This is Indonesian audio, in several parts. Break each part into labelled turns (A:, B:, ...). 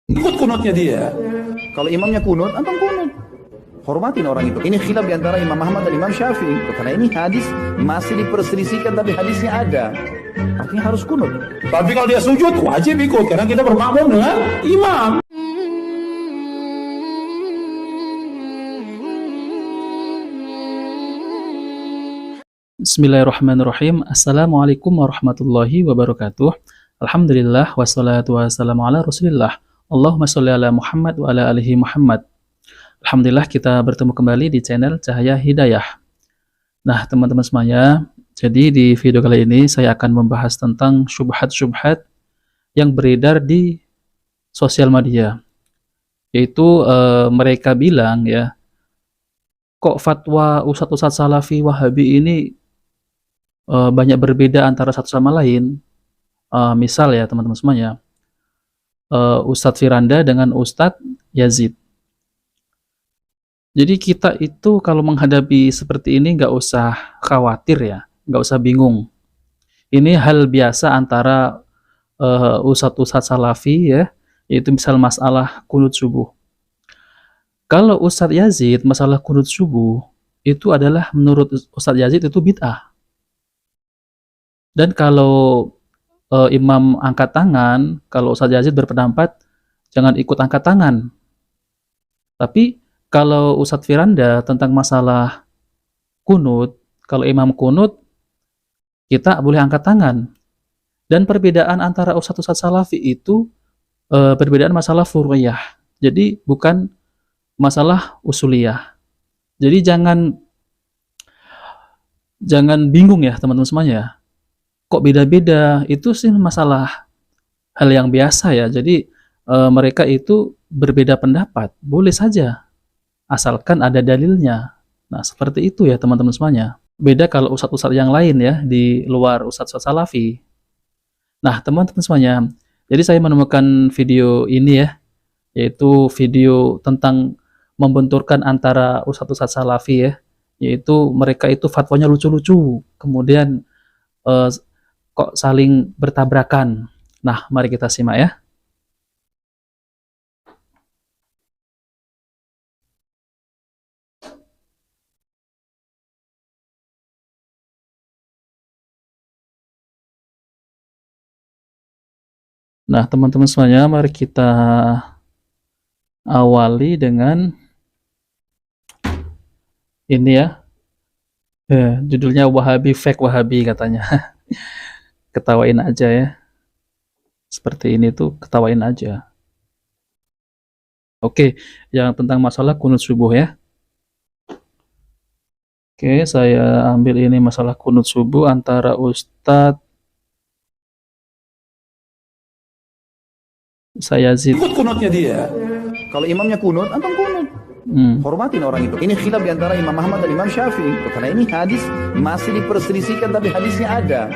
A: Ikut kunutnya dia. Kalau imamnya kunut, antum kunut. Hormatin orang itu. Ini khilaf di antara Imam Ahmad dan Imam Syafi'i. Karena ini hadis masih diperselisihkan tapi hadisnya ada. Artinya harus kunut. Tapi kalau dia sujud wajib ikut karena kita bermakmum dengan imam.
B: Bismillahirrahmanirrahim. Assalamualaikum warahmatullahi wabarakatuh. Alhamdulillah wassalatu wassalamu ala Rasulillah. Allahumma sholli ala Muhammad wa ala alihi Muhammad. Alhamdulillah kita bertemu kembali di channel Cahaya Hidayah. Nah, teman-teman semuanya, jadi di video kali ini saya akan membahas tentang syubhat-syubhat yang beredar di sosial media. Yaitu mereka bilang ya, kok fatwa Ustadz-Ustadz Salafi Wahabi ini banyak berbeda antara satu sama lain. Misal ya teman-teman semuanya, Ustadz Firanda dengan Ustadz Yazid. Jadi kita itu kalau menghadapi seperti ini nggak usah khawatir ya, nggak usah bingung. Ini hal biasa antara Ustadz-Ustadz Salafi ya, yaitu misal masalah kunut subuh. Kalau Ustadz Yazid masalah kunut subuh itu adalah menurut Ustadz Yazid itu bid'ah. Dan kalau imam angkat tangan, kalau Ustadz Yazid berpendapat jangan ikut angkat tangan. Tapi kalau Ustadz Firanda tentang masalah kunut, kalau imam kunut kita boleh angkat tangan. Dan perbedaan antara Ustadz-Ustadz Salafi itu perbedaan masalah furu'iyah. Jadi bukan masalah usuliyah. Jadi jangan bingung ya teman-teman semuanya. Kok beda-beda? Itu sih masalah hal yang biasa ya. Jadi mereka itu berbeda pendapat, boleh saja asalkan ada dalilnya. Nah, seperti itu ya teman-teman semuanya. Beda kalau ustadz-ustadz yang lain ya, di luar ustadz-ustadz Salafi. Nah, teman-teman semuanya, jadi saya menemukan video ini ya, yaitu video tentang membenturkan antara ustadz-ustadz Salafi ya, yaitu mereka itu fatwanya lucu-lucu, kemudian kok saling bertabrakan. Nah, mari kita simak ya. Nah, teman-teman semuanya, mari kita awali dengan ini ya. Judulnya Wahabi Fake Wahabi katanya. Ketawain aja ya. Seperti ini tuh ketawain aja. Oke, yang tentang masalah kunut subuh ya. Oke, saya ambil ini masalah kunut subuh antara Ustadz Yazid.
A: Ikut kunutnya dia. Kalau imamnya kunut, antum kunut. Hormatin orang itu. Ini khilaf di antara Imam Ahmad dan Imam Syafi'i. Karena ini hadis masih diperselisihkan tapi hadisnya ada.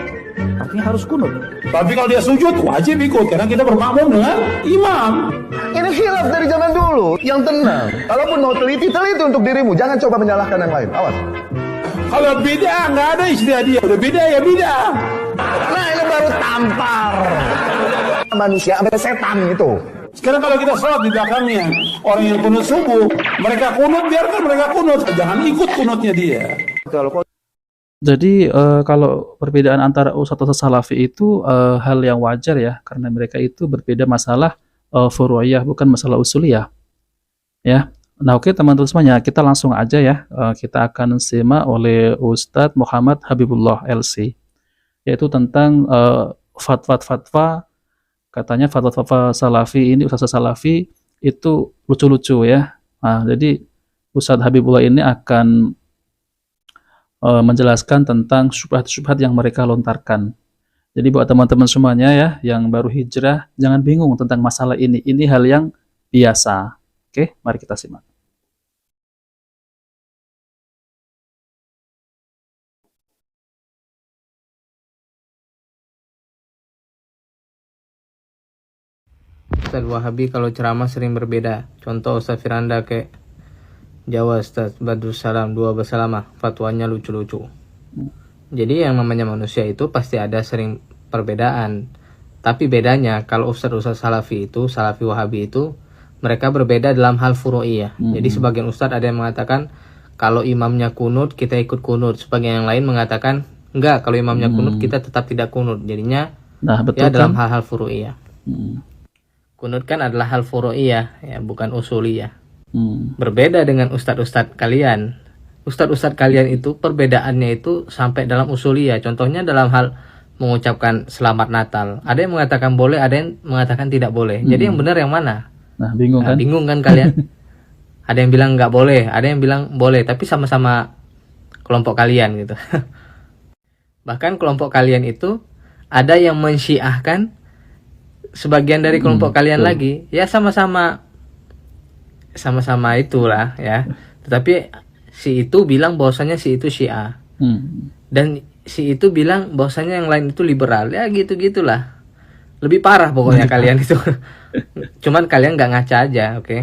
A: Artinya harus kunut. Tapi kalau dia sujud wajib ikut karena kita bermakmum dengan imam.
C: Ini khilaf dari zaman dulu. Yang tenang. Kalaupun mau teliti untuk dirimu. Jangan coba menyalahkan yang lain. Awas.
A: Kalau beda nggak ada istilah dia. Udah beda ya beda.
C: Nah, ini baru tampar. Manusia sampai setan itu.
A: Sekarang kalau kita sholat di belakangnya orang yang kunut subuh, mereka kunut, biarkan mereka kunut, jangan ikut kunutnya dia.
B: Jadi kalau perbedaan antara Ustadz Salafi itu hal yang wajar ya, karena mereka itu berbeda masalah furu'iyah, bukan masalah usuliyah. Ya. Nah, oke teman-teman semuanya, kita langsung aja ya, kita akan simak oleh Ustadz Muhammad Habibullah LC, yaitu tentang fatwa-fatwa. Katanya fatwa-fatwa Salafi ini, Ustadz Salafi itu lucu-lucu ya. Nah, jadi Ustadz Habibullah ini akan menjelaskan tentang syubhat-syubhat yang mereka lontarkan. Jadi buat teman-teman semuanya ya, yang baru hijrah, jangan bingung tentang masalah ini. Ini hal yang biasa. Oke, mari kita simak.
D: Ustadz Wahabi kalau ceramah sering berbeda. Contoh Ustadz Firanda kayak Jawa Ustadz Badrussalam dua bersalamah, fatwanya lucu-lucu. Jadi yang namanya manusia itu pasti ada sering perbedaan. Tapi bedanya kalau ustadz-ustadz salafi itu, salafi wahabi itu, mereka berbeda dalam hal furu'iyah. Jadi sebagian ustadz ada yang mengatakan kalau imamnya kunut kita ikut kunut, sebagian yang lain mengatakan enggak, kalau imamnya kunut kita tetap tidak kunut. Jadinya
B: Nah, betul
D: ya dalam
B: kan?
D: hal-hal furu'iyah. Kunut kan adalah hal furu'iyah, ya bukan usuliyah. Berbeda dengan ustadz-ustadz kalian. Ustadz-ustadz kalian itu perbedaannya itu sampai dalam usuliyah. Contohnya dalam hal mengucapkan selamat Natal. Ada yang mengatakan boleh, ada yang mengatakan tidak boleh. Jadi yang benar yang mana?
B: Nah, bingung
D: Nah,
B: kan?
D: bingung kan kalian? Ada yang bilang nggak boleh, ada yang bilang boleh, tapi sama-sama kelompok kalian gitu. Bahkan kelompok kalian itu ada yang mensyiahkan sebagian dari kelompok kalian
B: betul.
D: lagi. Ya sama-sama itulah ya. Tetapi si itu bilang bahwasanya si itu Syiah. Dan si itu bilang bahwasanya yang lain itu liberal. Ya gitu-gitulah. Lebih parah pokoknya kalian itu. Cuman kalian nggak ngaca aja, oke?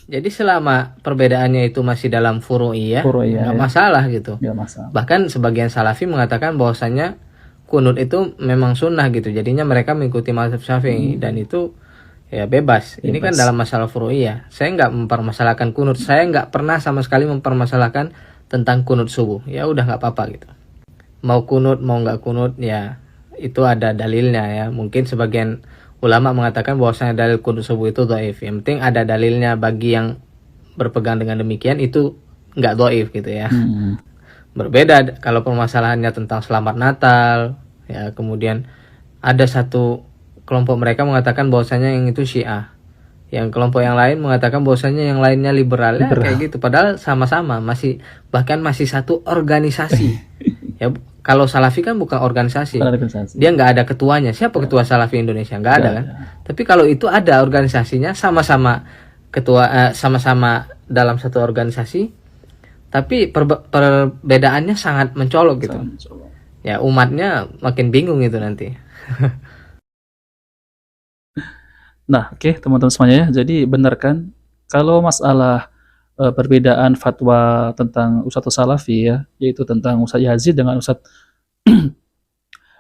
D: Jadi selama perbedaannya itu masih dalam furu'iyah,
B: Furu'iyah,
D: nggak
B: ya.
D: masalah gitu.
B: Nggak masalah.
D: Bahkan sebagian salafi mengatakan bahwasanya kunut itu memang sunnah gitu. Jadinya mereka mengikuti mazhab Syafi'i dan itu ya bebas. Ini kan dalam masalah furu'iyah. Saya nggak mempermasalahkan kunut. Saya nggak pernah sama sekali mempermasalahkan tentang kunut subuh. Ya udah nggak apa-apa gitu. Mau kunut mau nggak kunut ya itu ada dalilnya ya. Mungkin sebagian ulama mengatakan bahwasanya dalil kunut subuh itu dhaif. Yang penting ada dalilnya bagi yang berpegang dengan demikian itu nggak dhaif gitu ya. Berbeda kalau permasalahannya tentang selamat Natal ya, kemudian ada satu kelompok mereka mengatakan bahwasanya yang itu Syiah, yang kelompok yang lain mengatakan bahwasanya yang lainnya liberal. Ya kayak gitu, padahal sama-sama bahkan masih satu organisasi. Ya kalau Salafi kan bukan organisasi, dia nggak ada ketuanya. Siapa ketua Salafi Indonesia? Nggak ada kan. Tapi kalau itu ada organisasinya, sama-sama ketua, sama-sama dalam satu organisasi, tapi perbedaannya sangat mencolok gitu. Ya umatnya makin bingung itu nanti.
B: Nah, oke, teman-teman semuanya ya. Jadi benar kan kalau masalah perbedaan fatwa tentang Ustadz Salafi ya, yaitu tentang Ustadz Yazid dengan Ustadz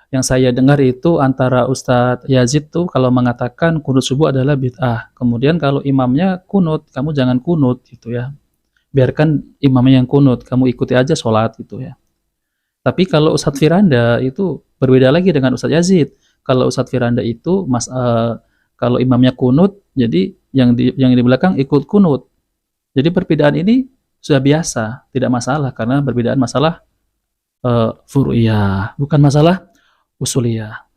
B: yang saya dengar itu antara Ustadz Yazid tuh kalau mengatakan kunut subuh adalah bid'ah. Kemudian kalau imamnya kunut, kamu jangan kunut gitu ya. Biarkan imamnya yang kunut, kamu ikuti aja sholat gitu ya. Tapi kalau Ustadz Firanda itu berbeda lagi dengan Ustadz Yazid. Kalau Ustadz Firanda itu kalau imamnya kunut, jadi yang di belakang ikut kunut. Jadi perbedaan ini sudah biasa, tidak masalah karena perbedaan masalah furu'iyah, bukan masalah usuliyah.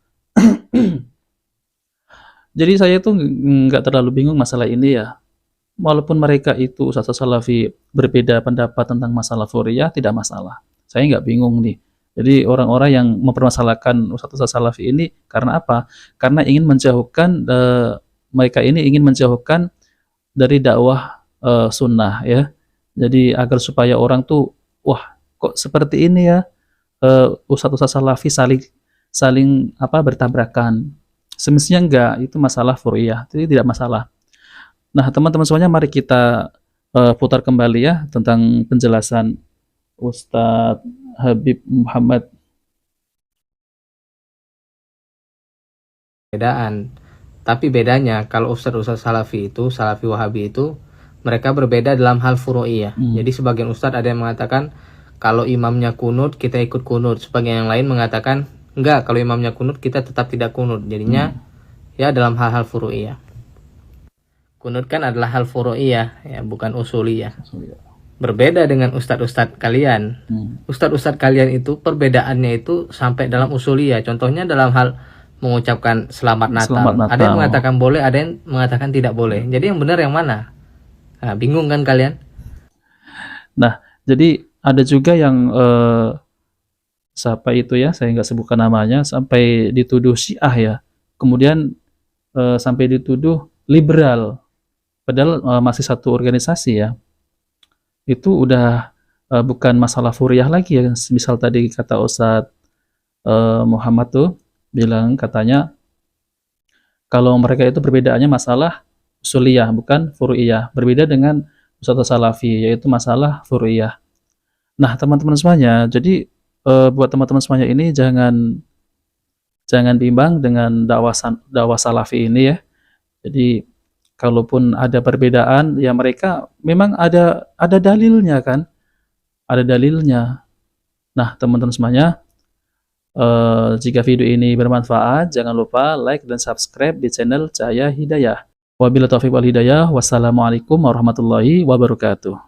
B: Jadi saya itu nggak terlalu bingung masalah ini ya. Walaupun mereka itu Ustadz Salafi berbeda pendapat tentang masalah furu'iyah, tidak masalah. Saya nggak bingung nih. Jadi orang-orang yang mempermasalahkan Ustadz Salafi ini karena apa? Karena ingin menjauhkan mereka ini ingin menjauhkan dari dakwah sunnah ya. Jadi agar supaya orang tuh wah kok seperti ini ya, Ustadz Salafi saling bertabrakan. Semestinya enggak, itu masalah furu'iyah, jadi tidak masalah. Nah teman-teman semuanya, mari kita putar kembali ya tentang penjelasan Ustadz Habib Muhammad.
D: Tapi bedanya kalau ustadz Salafi itu, Salafi Wahabi itu, mereka berbeda dalam hal furu'iyah. Jadi sebagian ustadz ada yang mengatakan kalau imamnya kunut kita ikut kunut, sebagian yang lain mengatakan enggak, kalau imamnya kunut kita tetap tidak kunut. Jadinya ya dalam hal-hal furu'iyah. Kunut kan adalah hal furu'iyah ya, bukan usuliyah. Berbeda dengan ustadz-ustadz kalian. Ustadz-ustadz kalian itu perbedaannya itu sampai dalam usuliyah. Contohnya dalam hal mengucapkan selamat Natal. Ada yang mengatakan boleh, ada yang mengatakan tidak boleh. Jadi yang benar yang mana? Nah, bingung kan kalian?
B: Nah, jadi ada juga yang siapa itu ya, saya nggak sebutkan namanya, sampai dituduh Syiah ya. Kemudian sampai dituduh liberal. Padahal masih satu organisasi ya. Itu udah bukan masalah furu'iyah lagi ya. Misal tadi kata Ustadz Muhammad tuh bilang katanya kalau mereka itu perbedaannya masalah usuliyah bukan furu'iyah, berbeda dengan Ustadz Salafi yaitu masalah furu'iyah. Nah teman-teman semuanya, jadi buat teman-teman semuanya ini jangan Jangan bimbang dengan dakwah salafi ini ya. Jadi kalaupun ada perbedaan ya mereka memang ada dalilnya kan. Ada dalilnya. Nah, teman-teman semuanya, jika video ini bermanfaat, jangan lupa like dan subscribe di channel Cahaya Hidayah. Wabillahi taufiq wal hidayah. Wassalamualaikum warahmatullahi wabarakatuh.